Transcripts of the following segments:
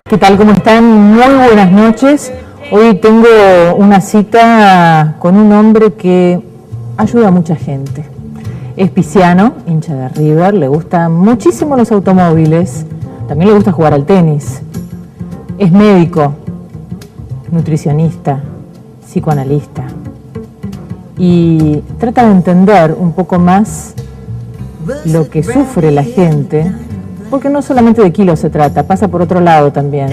¿Qué tal? ¿Cómo están? Muy buenas noches. Hoy tengo una cita con un hombre que ayuda a mucha gente. Es pisciano, hincha de River, le gustan muchísimo los automóviles, también le gusta jugar al tenis. Es médico, nutricionista, psicoanalista y trata de entender un poco más lo que sufre la gente, porque no solamente de kilos se trata, pasa por otro lado también.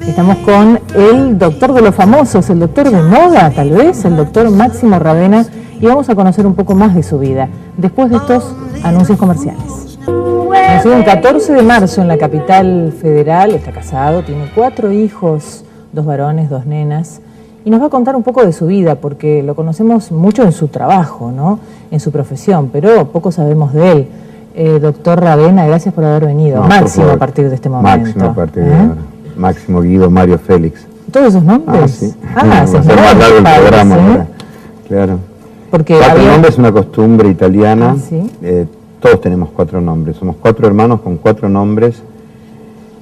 Estamos con el doctor de los famosos, el doctor de moda tal vez, el doctor Máximo Ravena, y vamos a conocer un poco más de su vida, después de estos anuncios comerciales. Nació el 14 de marzo en la capital federal, está casado, tiene 4 hijos, 2 varones, 2 nenas, y nos va a contar un poco de su vida, porque lo conocemos mucho en su trabajo, ¿no? En su profesión, pero poco sabemos de él. Doctor Ravena, gracias por haber venido. No, Máximo a partir de este momento. Máximo a partir de ahora. Máximo Guido Mario Félix. ¿Todos esos nombres? Sí. Se más largo el programa ahora. Claro. Porque 4 nombres es una costumbre italiana. ¿Sí? Todos tenemos 4 nombres. Somos 4 hermanos con 4 nombres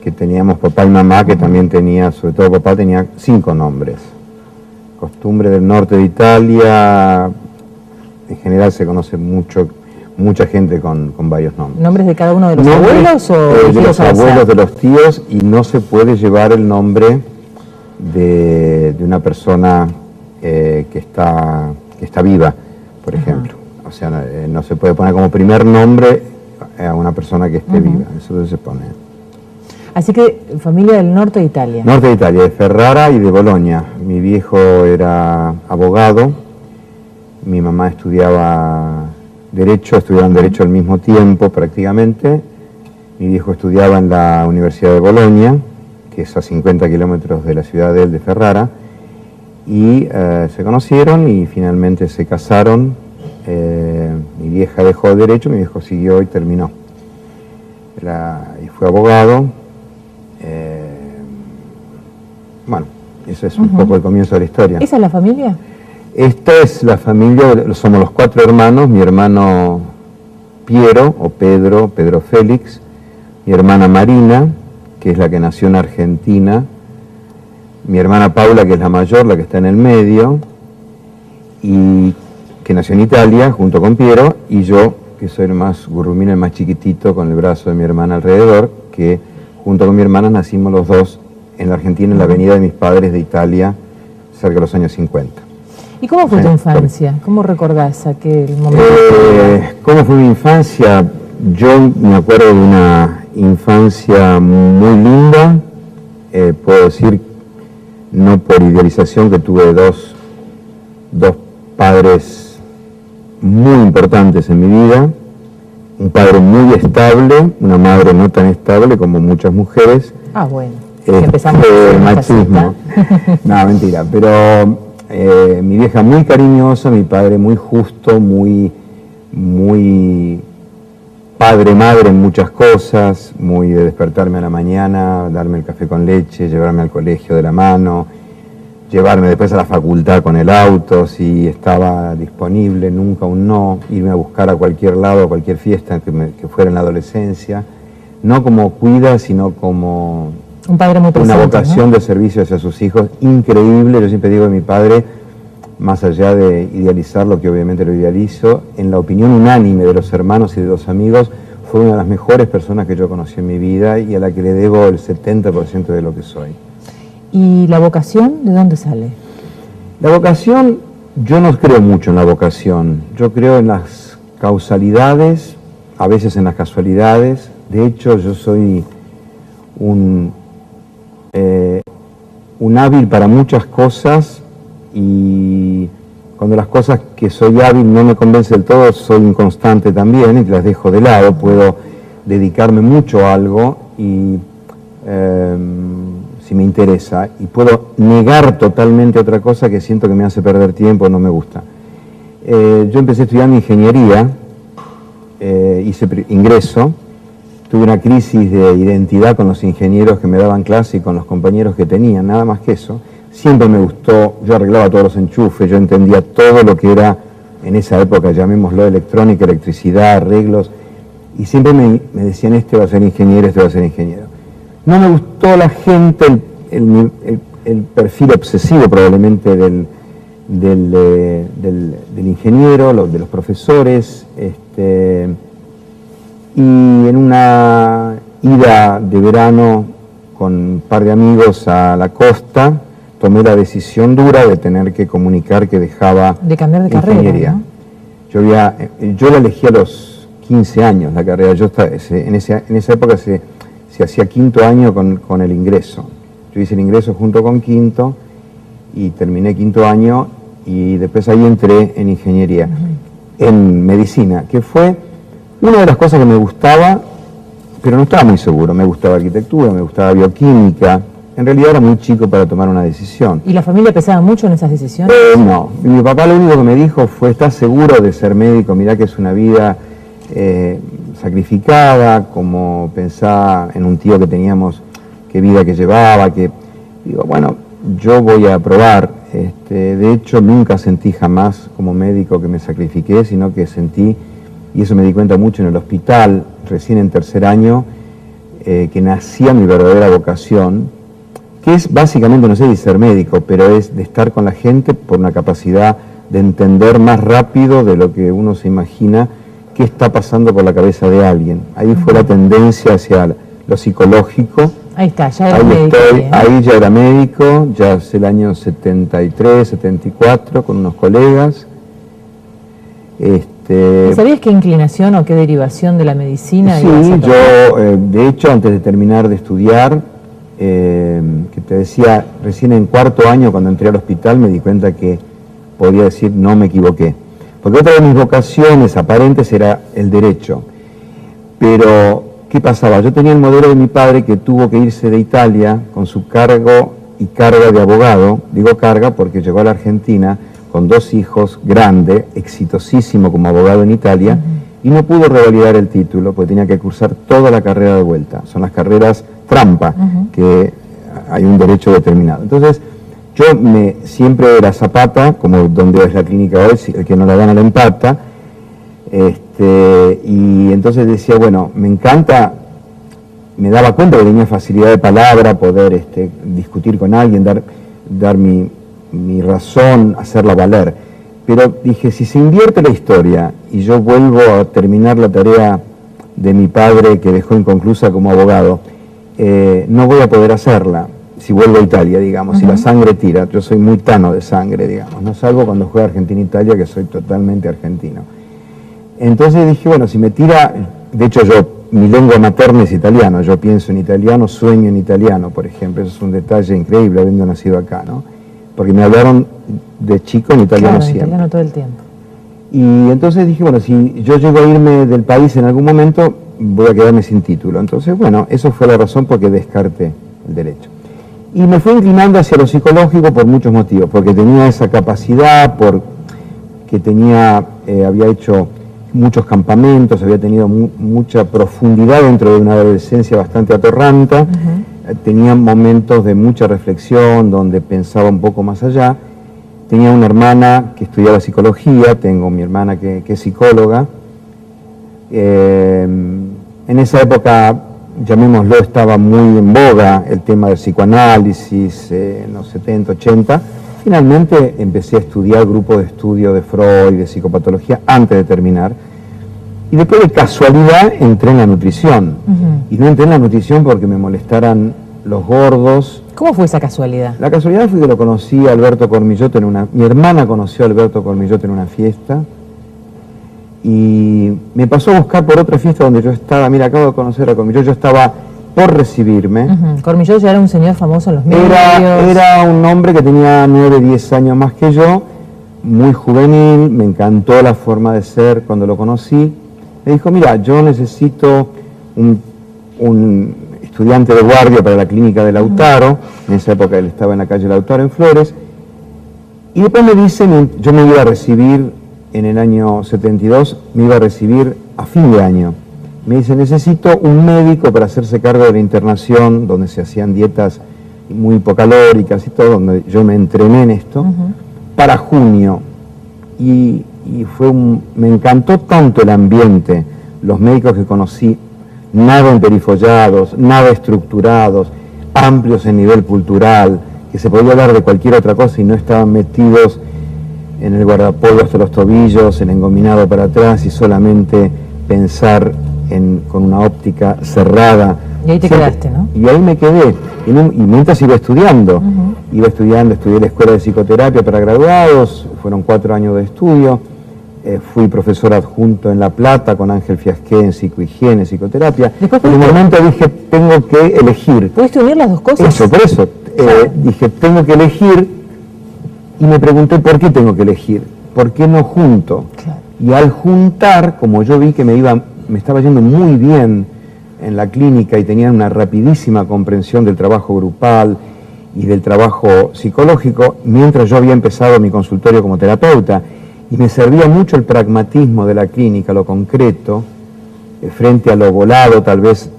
que teníamos papá y mamá, que también tenía, sobre todo papá tenía 5 nombres. Costumbre del norte de Italia. En general se conoce mucha gente con varios nombres. ¿Nombres de cada uno de los abuelos o de los abuelos, de los tíos, y no se puede llevar el nombre de una persona que está viva, por ejemplo. O sea, no se puede poner como primer nombre a una persona que esté viva, eso se pone. Así que familia del norte de Italia. Norte de Italia, de Ferrara y de Bolonia. Mi viejo era abogado, mi mamá estudiaban Derecho al mismo tiempo prácticamente. Mi viejo estudiaba en la Universidad de Bolonia, que es a 50 kilómetros de la ciudad de él, de Ferrara, y se conocieron y finalmente se casaron. Mi vieja dejó Derecho, mi viejo siguió y terminó. Y fue abogado. Bueno, eso es un poco el comienzo de la historia. ¿Esa es la familia? Esta es la familia, somos los 4 hermanos, mi hermano Piero, o Pedro Félix, mi hermana Marina, que es la que nació en Argentina, mi hermana Paula, que es la mayor, la que está en el medio, y que nació en Italia, junto con Piero, y yo, que soy el más gurrumino, el más chiquitito, con el brazo de mi hermana alrededor, que junto con mi hermana nacimos los 2 en la Argentina, en la avenida de mis padres de Italia, cerca de los años 50. ¿Y cómo fue tu infancia? ¿Cómo recordás aquel momento? ¿Cómo fue mi infancia? Yo me acuerdo de una infancia muy linda, puedo decir, no por idealización, que tuve dos padres muy importantes en mi vida, un padre muy estable, una madre no tan estable como muchas mujeres. Ah, bueno, empezamos con machismo. No, mentira, pero mi vieja muy cariñosa, mi padre muy justo, muy padre-madre en muchas cosas, muy de despertarme a la mañana, darme el café con leche, llevarme al colegio de la mano, llevarme después a la facultad con el auto, si estaba disponible, nunca un no, irme a buscar a cualquier lado, a cualquier fiesta que fuera en la adolescencia, no como cuida, sino como un padre muy presente, una vocación, ¿no?, de servicio hacia sus hijos increíble. Yo siempre digo que mi padre, más allá de idealizarlo, que obviamente lo idealizo, en la opinión unánime de los hermanos y de los amigos, fue una de las mejores personas que yo conocí en mi vida y a la que le debo el 70% de lo que soy. ¿Y la vocación de dónde sale? La vocación, yo no creo mucho en la vocación, yo creo en las causalidades, a veces en las casualidades. De hecho, yo soy un hábil para muchas cosas, y cuando las cosas que soy hábil no me convencen del todo, soy inconstante también y las dejo de lado. Puedo dedicarme mucho a algo y si me interesa, y puedo negar totalmente otra cosa que siento que me hace perder tiempo, no me gusta. Yo empecé estudiando ingeniería, hice ingreso. Tuve una crisis de identidad con los ingenieros que me daban clase y con los compañeros que tenía, nada más que eso. Siempre me gustó, yo arreglaba todos los enchufes, yo entendía todo lo que era en esa época, llamémoslo electrónica, electricidad, arreglos, y siempre me decían, este va a ser ingeniero, este va a ser ingeniero. No me gustó la gente, el perfil obsesivo probablemente del ingeniero, de los profesores, y en una ida de verano con un par de amigos a la costa, tomé la decisión dura de tener que comunicar que dejaba de cambiar de ingeniería. Carrera, ¿no? Yo la elegí a los 15 años, la carrera. En esa época se hacía quinto año con el ingreso. Yo hice el ingreso junto con quinto y terminé quinto año y después ahí entré en ingeniería, en medicina, que fue una de las cosas que me gustaba, pero no estaba muy seguro. Me gustaba arquitectura, me gustaba bioquímica. En realidad era muy chico para tomar una decisión. ¿Y la familia pesaba mucho en esas decisiones? No. Mi papá lo único que me dijo fue: ¿estás seguro de ser médico? Mirá que es una vida sacrificada, como pensaba en un tío que teníamos, qué vida que llevaba, que... Digo, bueno, yo voy a probar. De hecho, nunca sentí jamás como médico que me sacrifiqué, sino que sentí, y eso me di cuenta mucho en el hospital, recién en tercer año, que nacía mi verdadera vocación, que es básicamente, no sé si ser médico, pero es de estar con la gente por una capacidad de entender más rápido de lo que uno se imagina qué está pasando por la cabeza de alguien. Ahí fue la tendencia hacia lo psicológico. Ahí está, ya era médico. Ahí ya era médico, ya hace el año 73, 74, con unos colegas. ¿Sabías qué inclinación o qué derivación de la medicina? Sí, yo, de hecho, antes de terminar de estudiar, que te decía, recién en cuarto año, cuando entré al hospital, me di cuenta que podía decir no me equivoqué. Porque otra de mis vocaciones aparentes era el derecho. Pero, ¿qué pasaba? Yo tenía el modelo de mi padre, que tuvo que irse de Italia con su cargo y carga de abogado. Digo carga porque llegó a la Argentina con 2 hijos, grande, exitosísimo como abogado en Italia, y no pudo revalidar el título porque tenía que cursar toda la carrera de vuelta. Son las carreras trampa, que hay un derecho determinado. Entonces, yo siempre era zapata, como donde es la clínica hoy, el que no la gana la empata, y entonces decía, bueno, me encanta, me daba cuenta que tenía facilidad de palabra, poder discutir con alguien, dar mi razón, hacerla valer. Pero dije, si se invierte la historia y yo vuelvo a terminar la tarea de mi padre que dejó inconclusa como abogado, no voy a poder hacerla si vuelvo a Italia, digamos, si la sangre tira. Yo soy muy tano de sangre, digamos, no salvo cuando juega Argentina-Italia, que soy totalmente argentino. Entonces dije, bueno, si me tira, de hecho mi lengua materna es italiano, yo pienso en italiano, sueño en italiano, por ejemplo, eso es un detalle increíble habiendo nacido acá, ¿no? Porque me hablaron de chico en italiano siempre. Italiano todo el tiempo. Y entonces dije, bueno, si yo llego a irme del país en algún momento, voy a quedarme sin título. Entonces, bueno, eso fue la razón por que descarté el derecho. Y me fui inclinando hacia lo psicológico por muchos motivos, porque tenía esa capacidad, porque había hecho muchos campamentos, había tenido mucha profundidad dentro de una adolescencia bastante atorranta, tenía momentos de mucha reflexión, donde pensaba un poco más allá. Tenía una hermana que estudiaba psicología, tengo mi hermana que es psicóloga. En esa época, llamémoslo, estaba muy en boga el tema del psicoanálisis, en los 70, 80. Finalmente empecé a estudiar grupos de estudio de Freud, de psicopatología, antes de terminar. Y después, de casualidad, entré en la nutrición. Y no entré en la nutrición porque me molestaran los gordos. ¿Cómo fue esa casualidad? La casualidad fue que lo conocí a Alberto Cormillot mi hermana conoció a Alberto Cormillot en una fiesta. Y me pasó a buscar por otra fiesta donde yo estaba. Mira, acabo de conocer a Cormillot, yo estaba por recibirme. Cormillot ya era un señor famoso en los medios. Era un hombre que tenía 9, 10 años más que yo, muy juvenil, me encantó la forma de ser cuando lo conocí. Me dijo, mira, yo necesito un estudiante de guardia para la clínica de Lautaro. En esa época él estaba en la calle Lautaro, en Flores. Y después me dice, yo me iba a recibir en el año 72, me iba a recibir a fin de año. Me dice, necesito un médico para hacerse cargo de la internación, donde se hacían dietas muy hipocalóricas y todo, donde yo me entrené en esto, para junio. Y me encantó tanto el ambiente, los médicos que conocí, nada emperifollados, nada estructurados, amplios en nivel cultural, que se podía hablar de cualquier otra cosa y no estaban metidos en el guardapolvo hasta los tobillos, en engominado para atrás y solamente pensar con una óptica cerrada. Y ahí te quedaste, ¿no? Y ahí me quedé, y mientras iba estudiando, estudié la escuela de psicoterapia para graduados, fueron 4 años de estudio, fui profesor adjunto en La Plata con Ángel Fiasqué en psicohigiene, psicoterapia. En un momento dije, tengo que elegir. ¿Pudiste unir las dos cosas? Eso, por eso, dije, tengo que elegir, y me pregunté, ¿por qué tengo que elegir? ¿Por qué no junto? Claro. Y al juntar, como yo vi que me estaba yendo muy bien en la clínica y tenía una rapidísima comprensión del trabajo grupal y del trabajo psicológico, mientras yo había empezado mi consultorio como terapeuta, y me servía mucho el pragmatismo de la clínica, lo concreto, frente a lo volado tal vez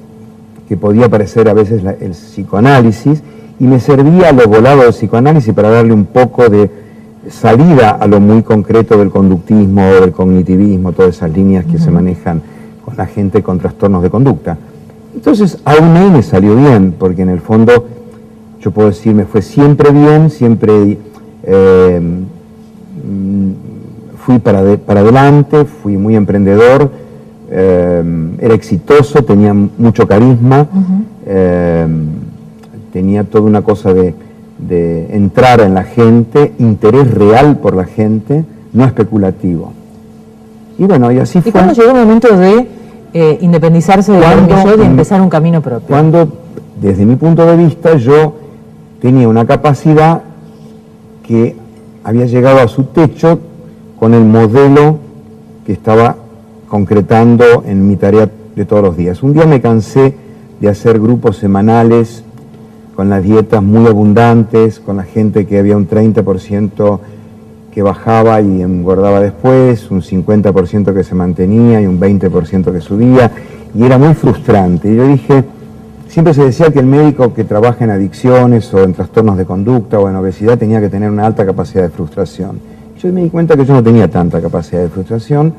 que podía parecer a veces el psicoanálisis, y me servía lo volado del psicoanálisis para darle un poco de salida a lo muy concreto del conductismo o del cognitivismo, todas esas líneas que se manejan con la gente con trastornos de conducta. Entonces, aún ahí me salió bien, porque en el fondo, yo puedo decir, me fue siempre bien, siempre fui para adelante, fui muy emprendedor, era exitoso, tenía mucho carisma, tenía toda una cosa de entrar en la gente, interés real por la gente, no especulativo. Y bueno, y así fue. ¿Y cuándo llegó el momento de independizarse de Cormillot y empezar un camino propio? Cuando, desde mi punto de vista, yo tenía una capacidad que había llegado a su techo con el modelo que estaba concretando en mi tarea de todos los días. Un día me cansé de hacer grupos semanales con las dietas muy abundantes, con la gente que había un 30% que bajaba y engordaba después, un 50% que se mantenía y un 20% que subía, y era muy frustrante. Y yo dije, siempre se decía que el médico que trabaja en adicciones o en trastornos de conducta o en obesidad tenía que tener una alta capacidad de frustración. Yo me di cuenta que yo no tenía tanta capacidad de frustración,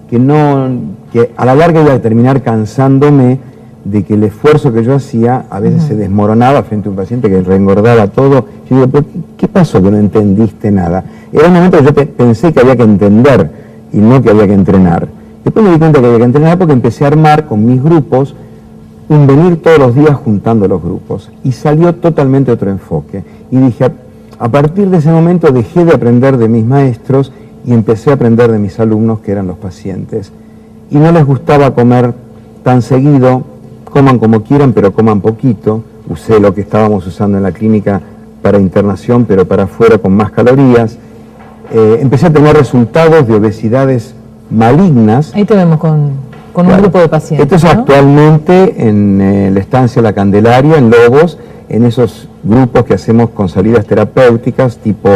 que a la larga iba a terminar cansándome de que el esfuerzo que yo hacía a veces se desmoronaba frente a un paciente que reengordaba todo. Yo digo, ¿pero qué pasó que no entendiste nada? Era un momento que yo pensé que había que entender y no que había que entrenar. Después me di cuenta que había que entrenar porque empecé a armar con mis grupos un venir todos los días juntando los grupos. Y salió totalmente otro enfoque. Y dije, a partir de ese momento dejé de aprender de mis maestros y empecé a aprender de mis alumnos, que eran los pacientes. Y no les gustaba comer tan seguido, coman como quieran, pero coman poquito. Usé lo que estábamos usando en la clínica para internación, pero para afuera con más calorías. Empecé a tener resultados de obesidades malignas. Ahí te vemos con un grupo de pacientes. Esto es, ¿no? Actualmente en la estancia La Candelaria, en Lobos, en esos grupos que hacemos con salidas terapéuticas, tipo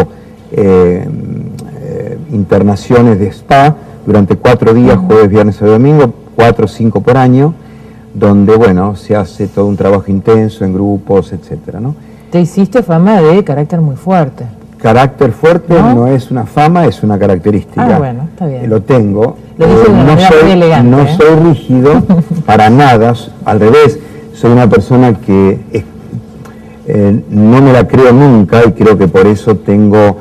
internaciones de spa, durante 4 días, jueves, viernes y domingo, 4 o 5 por año, donde, bueno, se hace todo un trabajo intenso en grupos, etcétera, ¿no? Te hiciste fama de carácter muy fuerte. Carácter fuerte no es una fama, es una característica. Ah, bueno, está bien. Lo tengo. Lo dije de una manera muy elegante. No soy rígido para nada, al revés, soy una persona que no me la creo nunca y creo que por eso tengo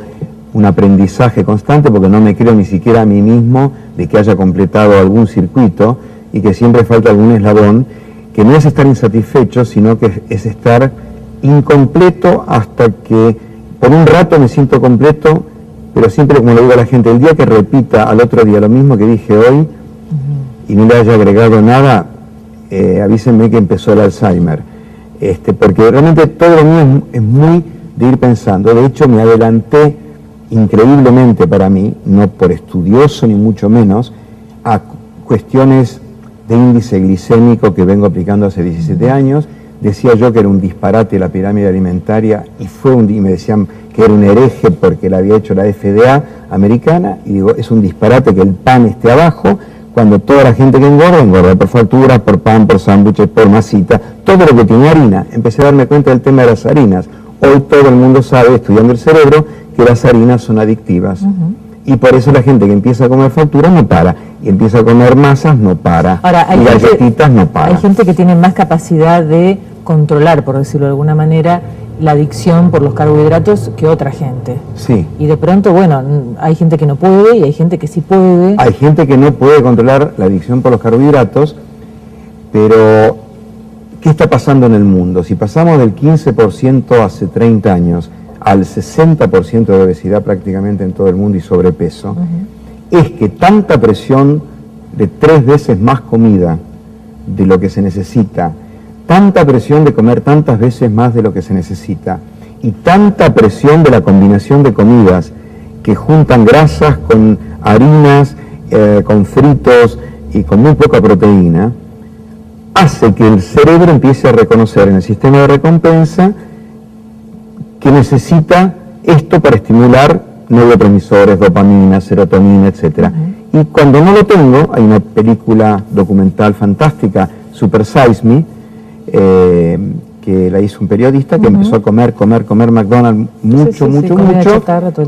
un aprendizaje constante, porque no me creo ni siquiera a mí mismo de que haya completado algún circuito y que siempre falta algún eslabón, que no es estar insatisfecho, sino que es estar incompleto hasta que por un rato me siento completo, pero siempre, como le digo a la gente, el día que repita al otro día lo mismo que dije hoy y no le haya agregado nada, avísenme que empezó el Alzheimer, porque realmente todo lo mío es muy de ir pensando. De hecho, me adelanté increíblemente para mí, no por estudioso ni mucho menos, a cuestiones de índice glicémico que vengo aplicando hace 17 años. Decía yo que era un disparate la pirámide alimentaria y me decían que era un hereje porque la había hecho la FDA americana, y digo, es un disparate que el pan esté abajo cuando toda la gente que engorda por facturas, por pan, por sándwiches, por masita, todo lo que tiene harina. Empecé a darme cuenta del tema de las harinas. Hoy todo el mundo sabe, estudiando el cerebro, que las harinas son adictivas. Y por eso la gente que empieza a comer facturas no para. y empieza a comer masas, no para. Ahora, y galletitas no para. Hay gente que tiene más capacidad de controlar, por decirlo de alguna manera, la adicción por los carbohidratos que otra gente. Sí. Y de pronto, bueno, hay gente que no puede y hay gente que sí puede. Hay gente que no puede controlar la adicción por los carbohidratos, pero ¿qué está pasando en el mundo? Si pasamos del 15% hace 30 años al 60% de obesidad prácticamente en todo el mundo y sobrepeso, es que tanta presión de 3 veces más comida de lo que se necesita, tanta presión de comer tantas veces más de lo que se necesita y tanta presión de la combinación de comidas que juntan grasas con harinas, con fritos y con muy poca proteína, hace que el cerebro empiece a reconocer en el sistema de recompensa que necesita esto para estimular neurotransmisores, dopamina, serotonina, etc. Y cuando no lo tengo, hay una película documental fantástica, Super Size Me, que la hizo un periodista que empezó a comer McDonald's mucho,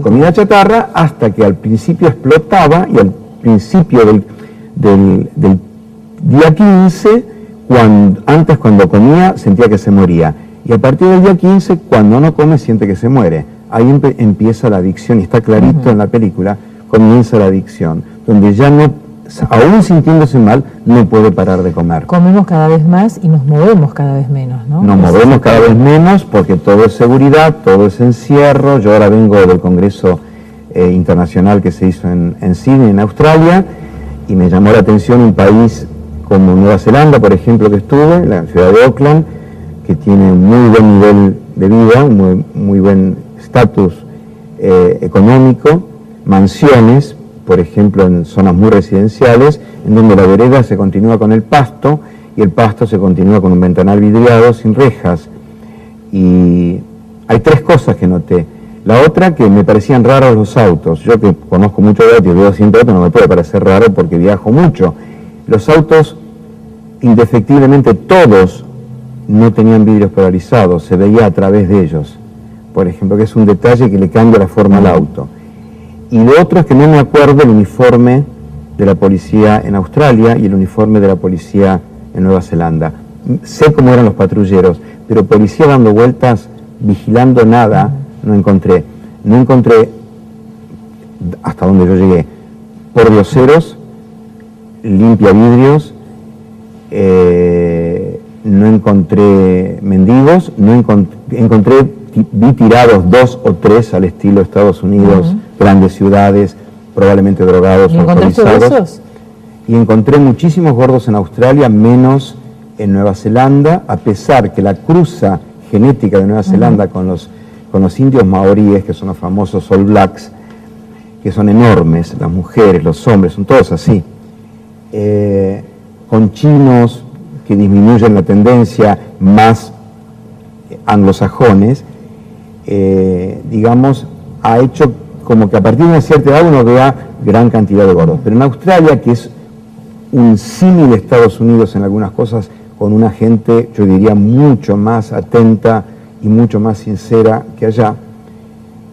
comida chatarra, hasta que al principio explotaba y al principio del día 15, cuando comía sentía que se moría. Y a partir del día 15, cuando no come, siente que se muere. Ahí empieza la adicción, y está clarito en la película, comienza la adicción, donde ya no, aún sintiéndose mal, no puede parar de comer. Comemos cada vez más y nos movemos cada vez menos, ¿no? Nos movemos cada vez menos porque todo es seguridad, todo es encierro. Yo ahora vengo del Congreso Internacional que se hizo en Sydney, en Australia, y me llamó la atención un país como Nueva Zelanda, por ejemplo, que estuve, la ciudad de Auckland, que tiene un muy buen nivel de vida, un muy buen estatus económico, mansiones, por ejemplo, en zonas muy residenciales, en donde la vereda se continúa con el pasto y el pasto se continúa con un ventanal vidriado sin rejas. Y hay 3 cosas que noté. La otra, que me parecían raros los autos. Yo que conozco mucho de autos y veo siempre autos, no me puede parecer raro porque viajo mucho. Los autos, indefectiblemente todos, no tenían vidrios polarizados, se veía a través de ellos, por ejemplo, que es un detalle que le cambia la forma al auto. Y lo otro es que no me acuerdo el uniforme de la policía en Australia y el uniforme de la policía en Nueva Zelanda. Sé cómo eran los patrulleros, pero policía dando vueltas, vigilando nada, no encontré. No encontré, hasta donde yo llegué, pordioseros, limpia vidrios, no encontré mendigos, vi tirados 2 o 3 al estilo Estados Unidos, grandes ciudades, probablemente drogados o alcoholizados. Y encontré muchísimos gordos en Australia, menos en Nueva Zelanda, a pesar que la cruza genética de Nueva Zelanda con los indios maoríes, que son los famosos All Blacks, que son enormes, las mujeres, los hombres, son todos así, con chinos que disminuyen la tendencia, más anglosajones, digamos, ha hecho como que a partir de una cierta edad uno vea gran cantidad de gordos. Pero en Australia, que es un símil de Estados Unidos en algunas cosas, con una gente, yo diría, mucho más atenta y mucho más sincera que allá,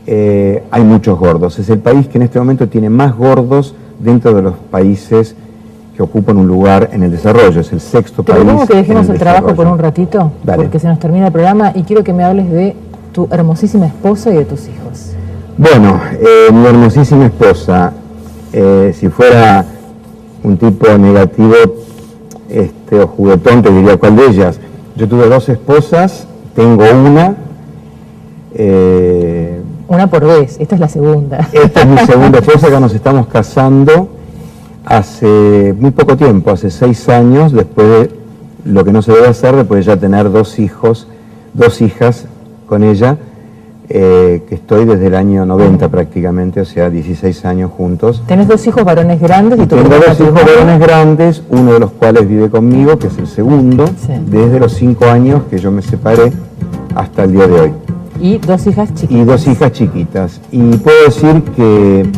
hay muchos gordos. Es el país que en este momento tiene más gordos dentro de los países que ocupan un lugar en el desarrollo. Es el 6º país. Te propongo que dejemos el trabajo desarrollo por un ratito, Dale. Porque se nos termina el programa y quiero que me hables de tu hermosísima esposa y de tus hijos. Bueno, mi hermosísima esposa, si fuera un tipo negativo o juguetón, te diría cuál de ellas. Yo tuve 2 esposas, tengo una. Una por vez, esta es la segunda. Esta es mi segunda esposa, que nos estamos casando hace muy poco tiempo, hace 6 años, después de lo que no se debe hacer, después de ya tener 2 hijos, 2 hijas con ella, que estoy desde el año 90 prácticamente, o sea, 16 años juntos. Tenés 2 hijos varones grandes y tu Tengo 2 hijos varones grandes, uno de los cuales vive conmigo, que es el segundo, desde los 5 años que yo me separé hasta el día de hoy. Y 2 hijas chiquitas. Y 2 hijas chiquitas. Y puedo decir que,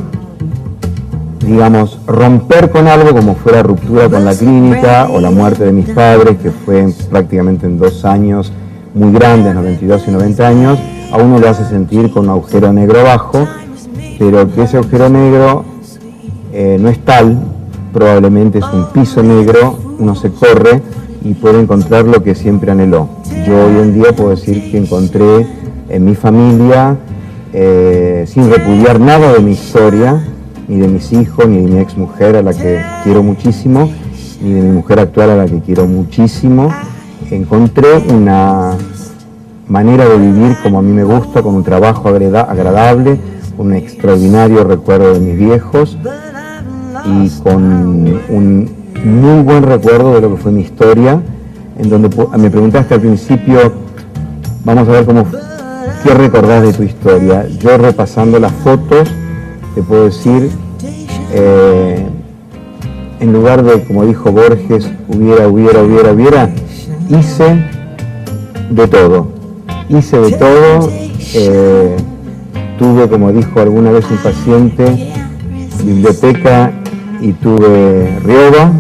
digamos, romper con algo como fue la ruptura con la clínica o la muerte de mis padres, que fue prácticamente en 2 años muy grandes, 92 y 90 años, a uno le hace sentir con un agujero negro abajo, pero que ese agujero negro no es tal, probablemente es un piso negro, uno se corre y puede encontrar lo que siempre anheló. Yo hoy en día puedo decir que encontré en mi familia, sin repudiar nada de mi historia, ni de mis hijos, ni de mi ex mujer a la que quiero muchísimo, ni de mi mujer actual a la que quiero muchísimo, encontré una manera de vivir como a mí me gusta, con un trabajo agradable, un extraordinario recuerdo de mis viejos y con un muy buen recuerdo de lo que fue mi historia, en donde me preguntaste al principio, vamos a ver qué recordás de tu historia. Yo repasando las fotos, te puedo decir, en lugar de, como dijo Borges, hubiera, hice de todo. Tuve, como dijo alguna vez un paciente, biblioteca y tuve Rioba,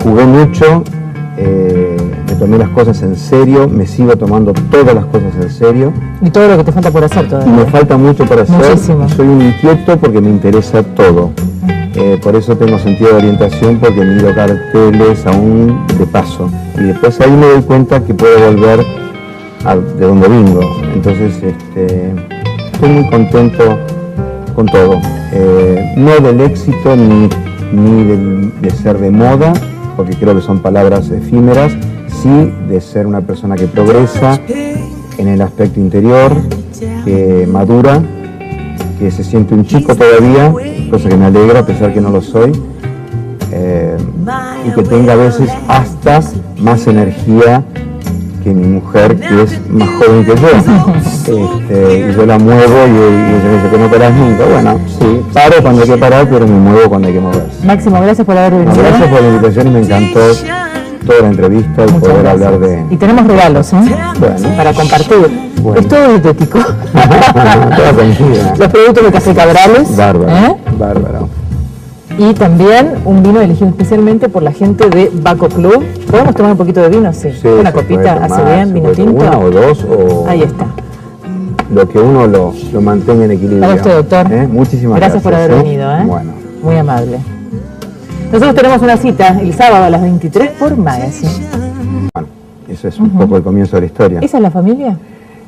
jugué mucho, me tomé las cosas en serio, me sigo tomando todas las cosas en serio. Y todo lo que te falta por hacer todavía. Y me falta mucho por hacer. Muchísimo. Soy un inquieto porque me interesa todo. Por eso tengo sentido de orientación, porque miro carteles aún de paso. Y después ahí me doy cuenta que puedo volver de donde vengo. Entonces estoy muy contento con todo. No del éxito ni de ser de moda, porque creo que son palabras efímeras, sí de ser una persona que progresa en el aspecto interior, que madura, que se siente un chico todavía, cosa que me alegra a pesar que no lo soy, y que tenga a veces hasta más energía que mi mujer, que es más joven que yo. Y yo la muevo y ella me dice que no parás nunca. Bueno, sí, paro cuando hay que parar, pero me muevo cuando hay que moverse. Máximo, gracias por haber venido. Gracias por la invitación y me encantó toda la entrevista y Muchas poder gracias. hablar de... Y tenemos regalos, Bueno. para compartir. Bueno. Es todo dietético. Toda tranquila. Los productos de Café Cabrales. Bárbaro, bárbaro. Y también un vino elegido especialmente por la gente de Baco Club. ¿Podemos tomar un poquito de vino? Sí. Sí, Una se copita, puede hace tomar, bien, se vino puede tomar tinto. una o dos, o Ahí está. lo que uno lo mantenga en equilibrio. Para usted, doctor. Muchísimas gracias. Gracias por haber venido. Bueno. Muy amable. Nosotros tenemos una cita el sábado a las 23 por Magazine. Bueno, eso es un poco el comienzo de la historia. ¿Esa es la familia?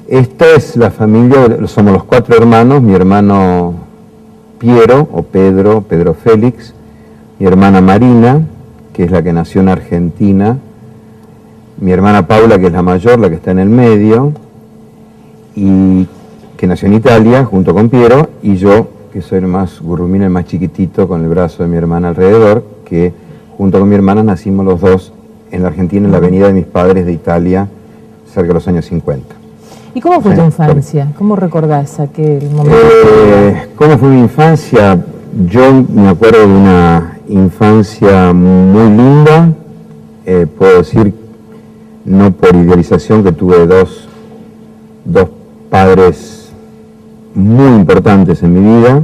Esta es la familia, somos los 4 hermanos, mi hermano Piero, o Pedro Félix, mi hermana Marina, que es la que nació en Argentina, mi hermana Paula, que es la mayor, la que está en el medio, y que nació en Italia, junto con Piero, y yo, que soy el más gurrumino, el más chiquitito, con el brazo de mi hermana alrededor, que junto con mi hermana nacimos los dos en la Argentina, en la avenida de mis padres de Italia, cerca de los años 50. ¿Y cómo fue tu infancia? ¿Cómo recordás aquel momento? ¿Cómo fue mi infancia? Yo me acuerdo de una infancia muy linda, puedo decir, no por idealización, que tuve dos padres muy importantes en mi vida,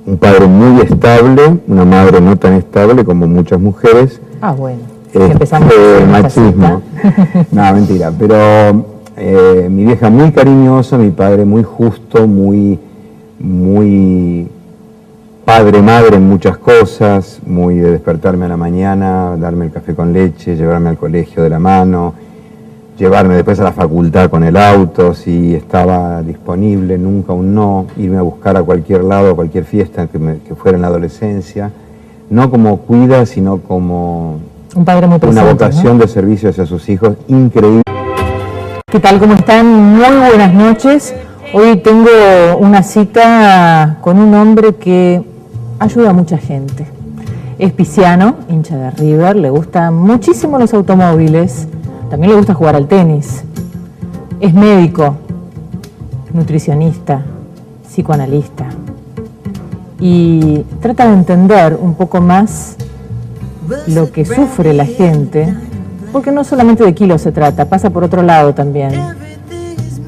un padre muy estable, una madre no tan estable como muchas mujeres. Ah, bueno, empezamos machismo. No, mentira, pero mi vieja muy cariñosa, mi padre muy justo, muy padre-madre en muchas cosas, muy de despertarme a la mañana, darme el café con leche, llevarme al colegio de la mano, llevarme después a la facultad con el auto, si estaba disponible, nunca un no, irme a buscar a cualquier lado, a cualquier fiesta que fuera en la adolescencia, no como cuida, sino como un padre muy presente, una vocación, ¿no?, de servicio hacia sus hijos increíble. ¿Qué tal? ¿Cómo están? Muy buenas noches. Hoy tengo una cita con un hombre que ayuda a mucha gente. Es pisciano, hincha de River, le gustan muchísimo los automóviles, también le gusta jugar al tenis. Es médico, nutricionista, psicoanalista y trata de entender un poco más lo que sufre la gente, porque no solamente de kilos se trata, pasa por otro lado también.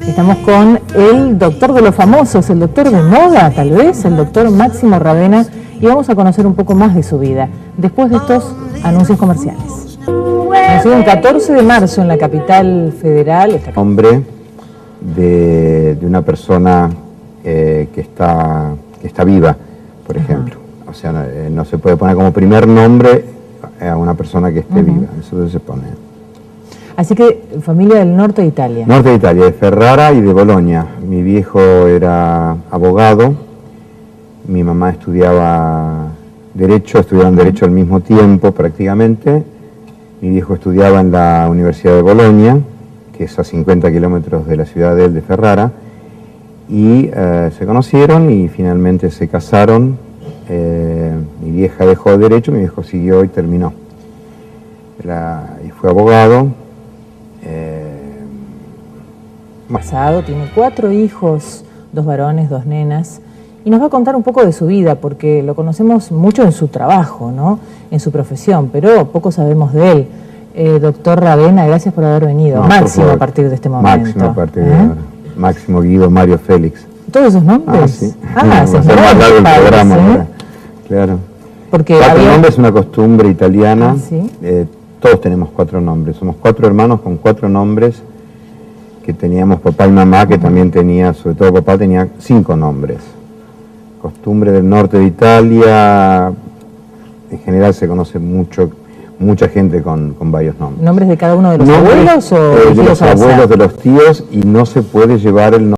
Estamos con el doctor de los famosos, el doctor de moda tal vez, el doctor Máximo Ravena, y vamos a conocer un poco más de su vida después de estos anuncios comerciales. Nació el 14 de marzo en la capital federal. Nombre de una persona que está viva, por ejemplo. o sea, no se puede poner como primer nombre a una persona que esté viva, eso se pone. Así que familia del norte de Italia. Norte de Italia, de Ferrara y de Bolonia. Mi viejo era abogado, mi mamá estudiaba Derecho, estudiaron Derecho al mismo tiempo prácticamente. Mi viejo estudiaba en la Universidad de Bolonia, que es a 50 kilómetros de la ciudad de él, de Ferrara, y se conocieron y finalmente se casaron. Mi vieja dejó Derecho, mi viejo siguió y terminó. Y fue abogado. Casado, tiene 4 hijos, 2 varones, 2 nenas, y nos va a contar un poco de su vida, porque lo conocemos mucho en su trabajo, ¿no? En su profesión, pero poco sabemos de él. Doctor Ravena, gracias por haber venido. No, Máximo a partir de este momento. Máximo a partir de ahora. Máximo Guido Mario Félix. ¿Todos esos nombres? Sí. Se va a ser más largo el programa ahora. Claro. Porque 4 nombres es una costumbre italiana. ¿Sí? Todos tenemos 4 nombres. Somos 4 hermanos con 4 nombres que teníamos papá y mamá, que también tenía, sobre todo papá tenía 5 nombres. Costumbre del norte de Italia, en general se conoce mucha gente con varios nombres. ¿Nombres de cada uno de los abuelos o de los abuelos, de los tíos, y no se puede llevar el nombre